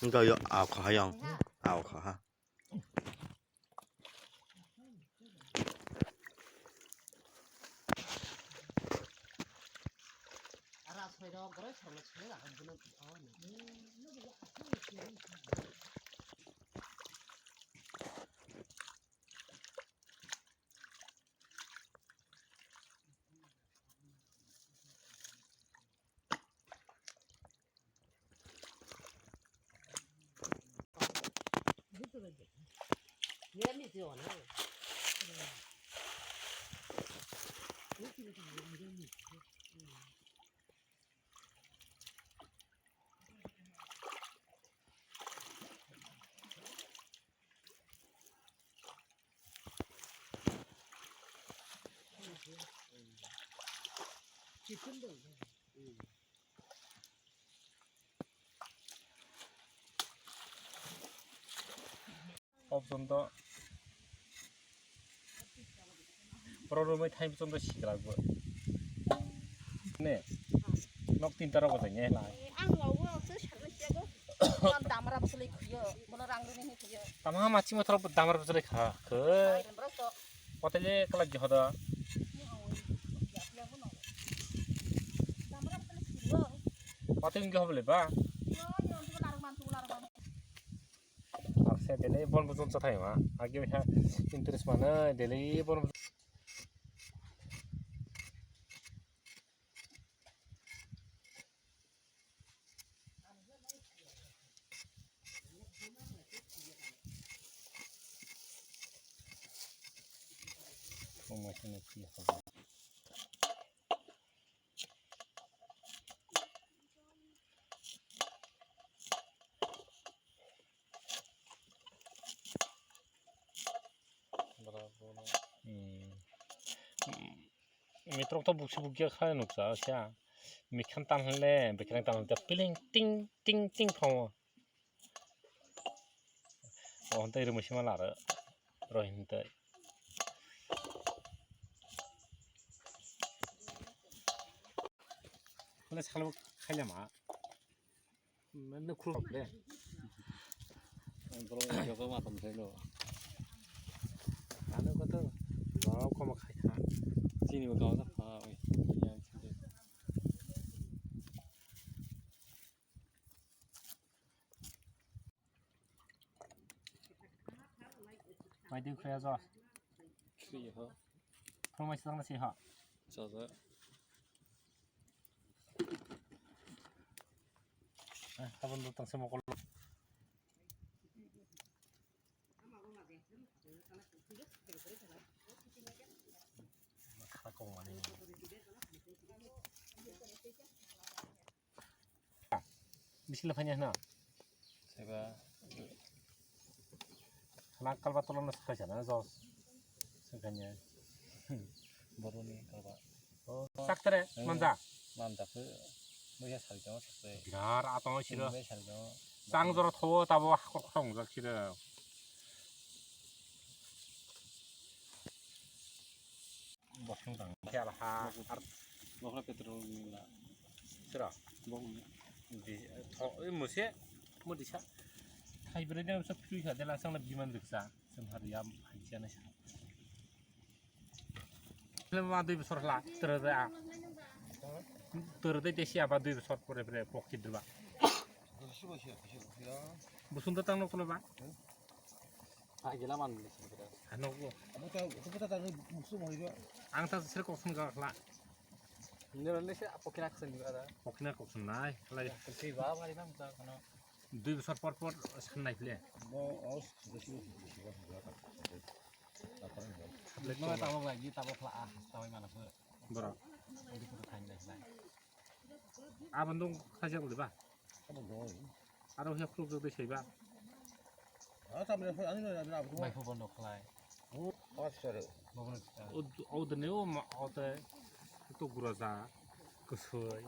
이거 아우카형 아우카 없던다. 프로그램의 타임 좀더 시끄라고. 네. 녹딘 따라거든요. tamang maci motor damar betul kah ke hotelnya kalau jihada hotel enggak boleh ba saya dele bon betul cata ya mah agi bisa interest mana dele bon masih nanti ya metro to buksi bukia kaya nuksa sia mikan tanhle bekereng tanhle piling ting ting ting pong oh hantai rumah sih malah rohintai mana sekarang kaya mah mana kurang deh kalau jaga macam itu anu kata mau kau makai kan sini kau tak apa yang sini mai đi khoe rồi khi hả không mai sang là gì hả chờ rồi à bên đó tăng số một con khá công anh bisa lepas na saya nakal batulan na sa sana zo sekanya baru nih kalau oh saktere manja ke 뭐야 살죠 sakte biar atau 싫어 쌍저로 더워 다보 확확 자 싫어 버킹당 해라 하 먹으라 페트롤이나 싫어 먹으면 더 뭐세 뭐디샤 하이브리드는 서 필요해 내가 상나 비만 득사 semharian hajian sih lama tu besarlah terus desi apa tu besar pore pokit dulu. Busun datang nak kalau 하노고 그보다 다른 목숨 어디가? 앙타 슬고 순가 라 পকিনা ককসন নাই লাই দুই বছর পর পর সান নাই ফেলে 뭐 아우 그것이 বড় আবন্দং খাজা বলবা 한번 더. আরো হে ক্লুব যদি সেইবা 아, 담배 아니면 아버지. 오, 아, 진짜래. ও দনেও অতে তো গুরজা কসই